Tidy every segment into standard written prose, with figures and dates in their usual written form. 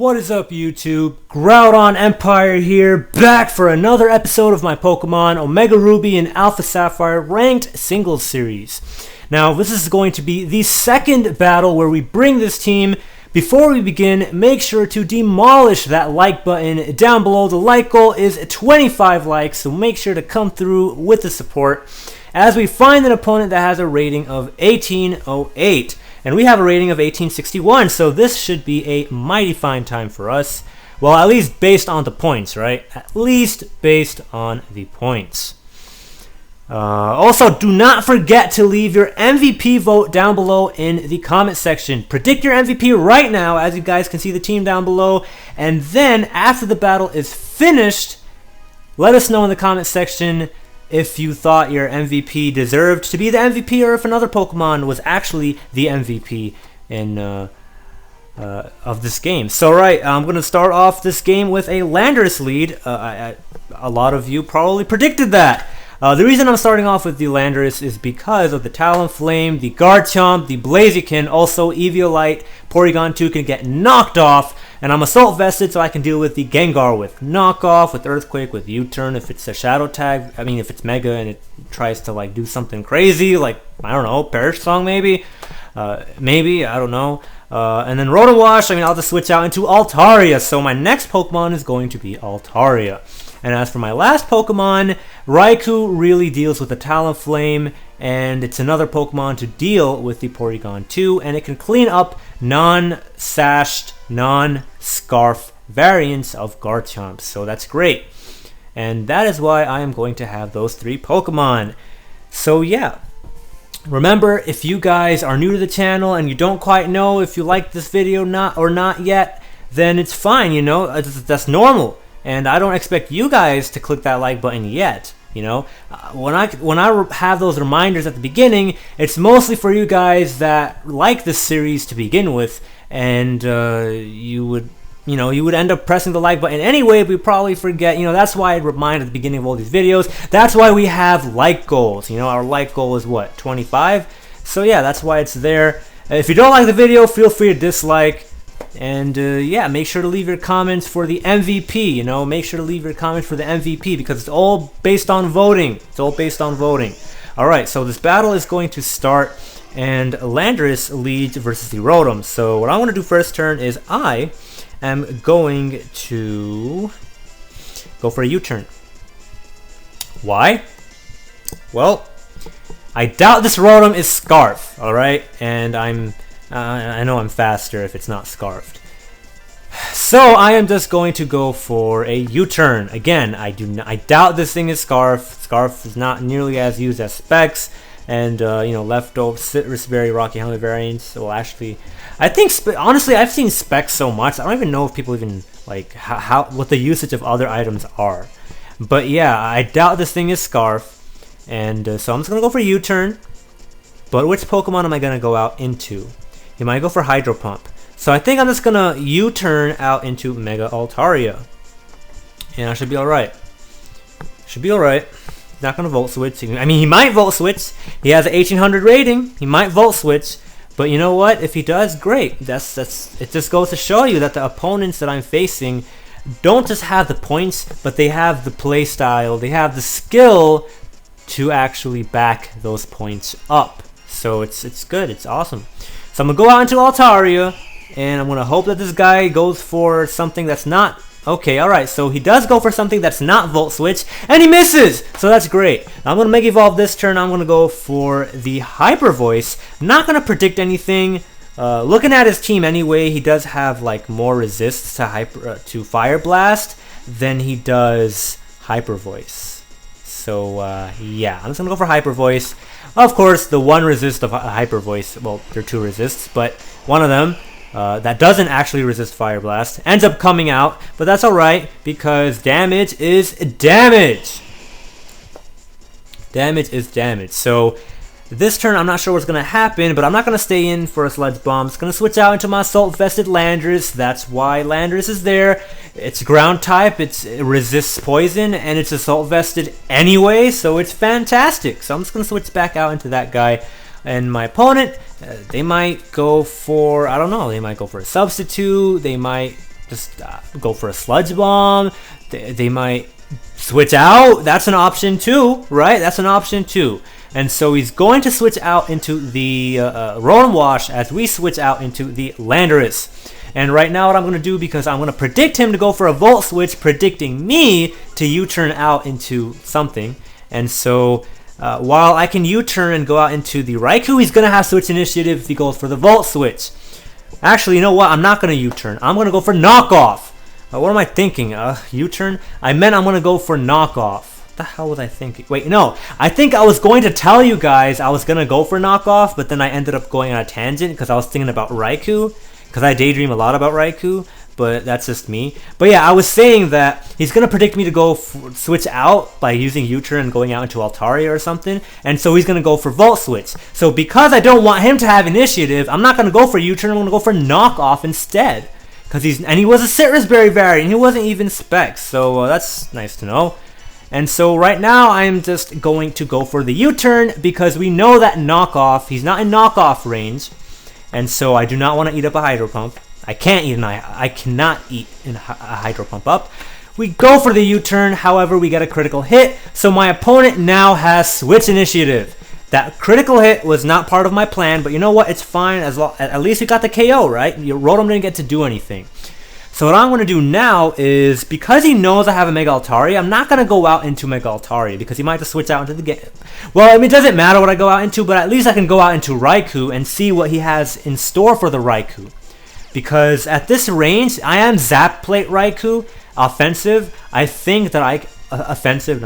What is up, YouTube? Groudon Empire here, back for another episode of my Pokemon Omega Ruby and Alpha Sapphire ranked singles series. Now, this is going to be the second battle where we bring this team. Before we begin, make sure to demolish that like button down below. The like goal is 25 likes, so make sure to come through with the support as we find an opponent that has a rating of 1808. And we have a rating of 1861, so this should be a mighty fine time for us. Well, at least based on the points, right? At least based on the points. Also, do not forget to leave your MVP vote down below in the comment section. Predict your MVP right now, as you guys can see the team down below. And then, after the battle is finished, let us know in the comment section if you thought your MVP deserved to be the MVP, or if another Pokemon was actually the MVP in of this game. So I'm going to start off this game with a Landorus lead. A lot of you probably predicted that. The reason I'm starting off with the Landorus is because of the Talonflame, the Garchomp, the Blaziken, also Eviolite, Porygon 2 can get knocked off, and I'm Assault Vested so I can deal with the Gengar with Knockoff, with Earthquake, with U-Turn if it's a Shadow Tag, if it's Mega and it tries to like do something crazy, like, I don't know, Perish Song maybe? Maybe, I don't know. And then Rotom Wash, I'll just switch out into Altaria, so my next Pokemon is going to be Altaria. And as for my last Pokemon, Raikou really deals with the Talonflame, and it's another Pokemon to deal with the Porygon 2, and it can clean up non-sashed, non-scarf variants of Garchomp, so that's great. And that is why I am going to have those three Pokemon. So yeah, remember, if you guys are new to the channel and you don't quite know if you like this video or not yet, then it's fine, that's normal. And I don't expect you guys to click that like button yet, When I have those reminders at the beginning, it's mostly for you guys that like this series to begin with, and you would end up pressing the like button anyway, but you probably forget, that's why I remind at the beginning of all these videos. That's why we have like goals, our like goal is what, 25? So yeah, that's why it's there. If you don't like the video, feel free to dislike. And yeah, make sure to leave your comments for the MVP, make sure to leave your comments for the MVP because it's all based on voting. It's all based on voting. Alright, so this battle is going to start, and Landorus leads versus the Rotom. So what I want to do first turn is I am going to go for a U-turn. Why? Well, I doubt this Rotom is Scarf, alright? And I know I'm faster if it's not Scarfed. So I am just going to go for a U-turn. Again, I doubt this thing is Scarf. Scarf is not nearly as used as Specs, and leftover Citrusberry, Rocky Helmet variants. Well, actually, I think honestly I've seen Specs so much I don't even know if people even like what the usage of other items are. But yeah, I doubt this thing is Scarf, and so I'm just gonna go for U-turn. But which Pokemon am I gonna go out into? You might go for Hydro Pump. So I think I'm just gonna U-turn out into Mega Altaria. And I should be alright. Should be alright. Not gonna Volt Switch. He might Volt Switch. He has an 1800 rating. He might Volt Switch. But you know what? If he does, great. It just goes to show you that the opponents that I'm facing don't just have the points, but they have the play style. They have the skill to actually back those points up. So it's good. It's awesome. So I'm going to go out into Altaria, and I'm going to hope that this guy goes for something that's not... Okay, alright, so he does go for something that's not Volt Switch, and he misses! So that's great. I'm going to Mega Evolve this turn. I'm going to go for the Hyper Voice. Not going to predict anything. Looking at his team anyway, he does have like more resists to Fire Blast than he does Hyper Voice. So yeah, I'm just going to go for Hyper Voice. Of course, the one resist of Hyper Voice, well, there are two resists, but one of them that doesn't actually resist Fire Blast ends up coming out, but that's alright because damage is damage. Damage is damage. So this turn, I'm not sure what's going to happen, but I'm not going to stay in for a Sludge Bomb. I'm just going to switch out into my Assault Vested Landorus. That's why Landorus is there. It's ground type, it resists poison, and it's Assault Vested anyway, so it's fantastic. So I'm just going to switch back out into that guy. And my opponent, they might go for, I don't know, they might go for a Substitute, they might just go for a Sludge Bomb. They might switch out. That's an option too, right? That's an option too. And so he's going to switch out into the Rotom Wash as we switch out into the Landorus. And right now what I'm going to do, because I'm going to predict him to go for a Volt Switch, predicting me to U-turn out into something. And so while I can U-turn and go out into the Raikou, he's going to have Switch Initiative if he goes for the Volt Switch. Actually, you know what? I'm not going to U-turn. I'm going to go for Knockoff. What am I thinking? U-turn? I meant I'm going to go for Knockoff. What the hell was I thinking? Wait, no. I think I was going to tell you guys I was going to go for Knockoff, but then I ended up going on a tangent because I was thinking about Raikou. Because I daydream a lot about Raikou, but that's just me. But yeah, I was saying that he's going to predict me to go switch out by using U-turn and going out into Altaria or something. And so he's going to go for Volt Switch. So because I don't want him to have initiative, I'm not going to go for U-turn. I'm going to go for Knockoff instead. And he was a Citrus Berry variant. He wasn't even Specs. So that's nice to know. And so right now I'm just going to go for the U-turn because we know that Knockoff, he's not in Knockoff range. And so I do not want to eat up a Hydro Pump. I cannot eat a Hydro Pump up. We go for the U-turn, however we get a critical hit. So my opponent now has Switch Initiative. That critical hit was not part of my plan, but you know what? It's fine, at least we got the KO, right? Your Rotom didn't get to do anything. So what I'm going to do now is, because he knows I have a Mega Altaria, I'm not going to go out into Mega Altaria, because he might just switch out into the game. Well, I mean, it doesn't matter what I go out into, but at least I can go out into Raikou and see what he has in store for the Raikou. Because at this range, I am Zap Plate Raikou, offensive. I think that offensive,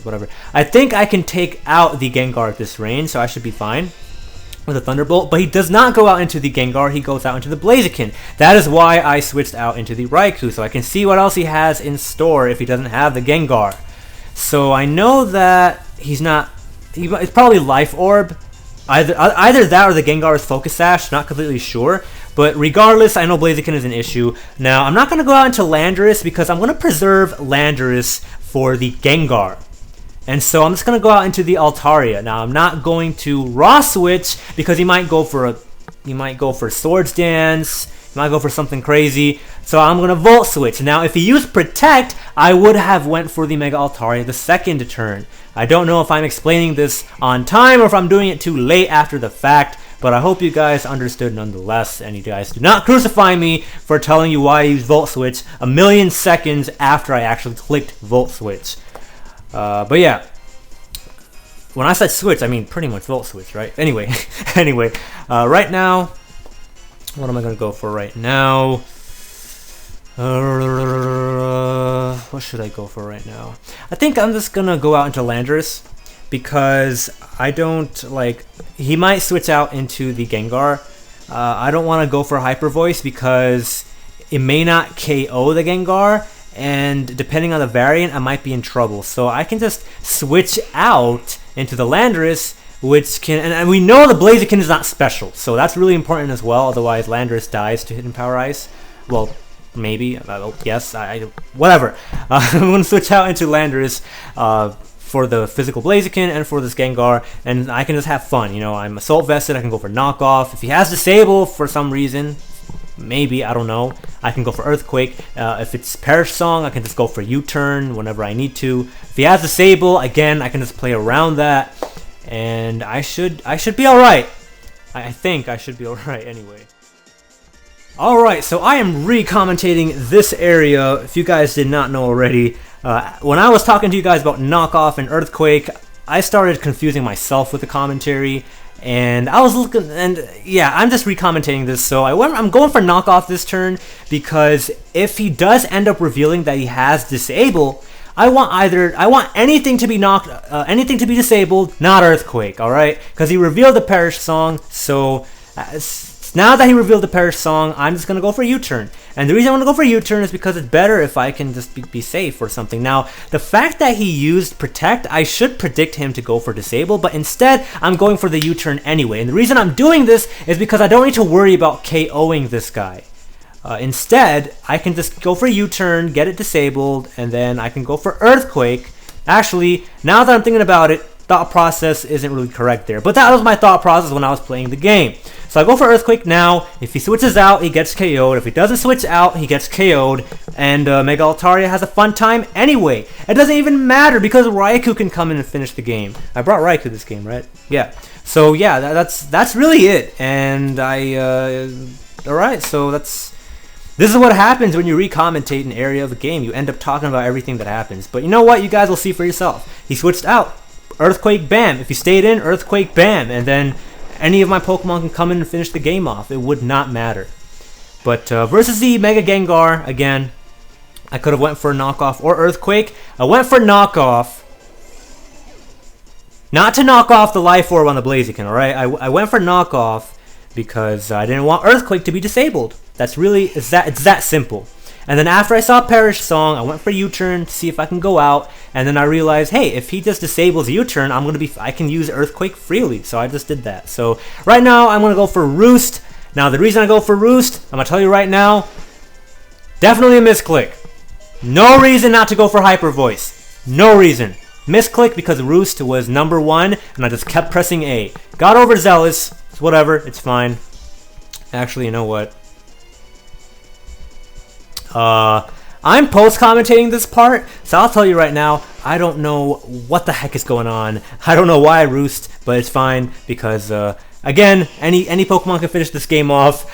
whatever. I think I can take out the Gengar at this range, so I should be fine with a Thunderbolt, but he does not go out into the Gengar, he goes out into the Blaziken. That is why I switched out into the Raikou, so I can see what else he has in store if he doesn't have the Gengar. So I know that it's probably Life Orb. Either that or the Gengar is Focus Sash, not completely sure. But regardless, I know Blaziken is an issue. Now, I'm not going to go out into Landorus because I'm going to preserve Landorus for the Gengar. And so I'm just going to go out into the Altaria. Now, I'm not going to Raw Switch because he might go for Swords Dance, he might go for something crazy. So I'm going to Volt Switch. Now, if he used Protect, I would have went for the Mega Altaria the second turn. I don't know if I'm explaining this on time or if I'm doing it too late after the fact, but I hope you guys understood nonetheless, and you guys do not crucify me for telling you why I used Volt Switch a million seconds after I actually clicked Volt Switch. But yeah, when I said switch, I mean pretty much Volt Switch, right? Anyway, right now, what am I going to go for right now? What should I go for right now? I think I'm just going to go out into Landorus because I don't he might switch out into the Gengar. I don't want to go for Hyper Voice because it may not KO the Gengar. And depending on the variant, I might be in trouble. So I can just switch out into the Landorus, which can... And we know the Blaziken is not special, so that's really important as well. Otherwise, Landorus dies to Hidden Power Ice. Well, maybe. Yes, whatever. I'm going to switch out into Landorus for the physical Blaziken and for this Gengar, and I can just have fun. You know, I'm Assault Vested, I can go for Knockoff. If he has Disable for some reason... Maybe, I don't know. I can go for Earthquake. If it's Perish Song, I can just go for U-turn whenever I need to. If he has Disable, again, I can just play around that. And I should be alright. I think I should be alright anyway. Alright, so I am re-commentating this area, if you guys did not know already. When I was talking to you guys about Knockoff and Earthquake, I started confusing myself with the commentary. And I was looking, and yeah, I'm just re-commentating this. So I'm going for Knockoff this turn because if he does end up revealing that he has Disable, I want anything to be anything to be disabled, not Earthquake. All right, because he revealed the Perish Song. So now that he revealed the Perish Song, I'm just gonna go for U-turn. And the reason I want to go for U-turn is because it's better if I can just be safe or something. Now, the fact that he used Protect, I should predict him to go for Disable, but instead, I'm going for the U-turn anyway. And the reason I'm doing this is because I don't need to worry about KOing this guy. Instead, I can just go for U-turn, get it disabled, and then I can go for Earthquake. Actually, now that I'm thinking about it, thought process isn't really correct there. But that was my thought process when I was playing the game. So I go for Earthquake now. If he switches out, he gets KO'd. If he doesn't switch out, he gets KO'd. And Mega Altaria has a fun time anyway. It doesn't even matter because Raikou can come in and finish the game. I brought Raikou this game, right? Yeah. So yeah, that's really it. And alright, so this is what happens when you re-commentate an area of a game. You end up talking about everything that happens. But you know what? You guys will see for yourself. He switched out. Earthquake, bam. If he stayed in, Earthquake, bam. And then any of my Pokemon can come in and finish the game off. It would not matter. But versus the Mega Gengar, again, I could have went for a knockoff or Earthquake. I went for knockoff. Not to knock off the Life Orb on the Blaziken, alright? I went for knockoff because I didn't want Earthquake to be disabled. It's that simple. And then after I saw Perish Song, I went for U-turn to see if I can go out, and then I realized, hey, if he just disables U-turn, I can use Earthquake freely. So I just did that. So right now I'm gonna go for Roost. Now the reason I go for Roost, I'm gonna tell you right now, definitely a misclick. No reason not to go for Hyper Voice. No reason. Misclick because Roost was number 1, and I just kept pressing A. Got overzealous. It's whatever. It's fine. Actually, you know what? I'm post-commentating this part, so I'll tell you right now, I don't know what the heck is going on. I don't know why I Roost, but it's fine because, again, any Pokemon can finish this game off.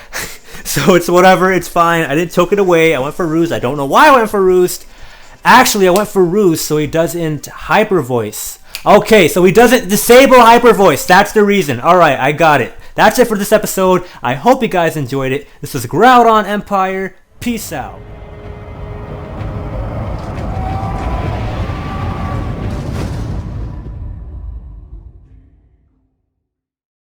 So it's whatever, it's fine. I didn't choke it away. I went for Roost. I don't know why I went for Roost. Actually, I went for Roost so he doesn't Hyper Voice. Okay, so he doesn't disable Hyper Voice. That's the reason. Alright, I got it. That's it for this episode. I hope you guys enjoyed it. This was Groudon Empire. Peace out.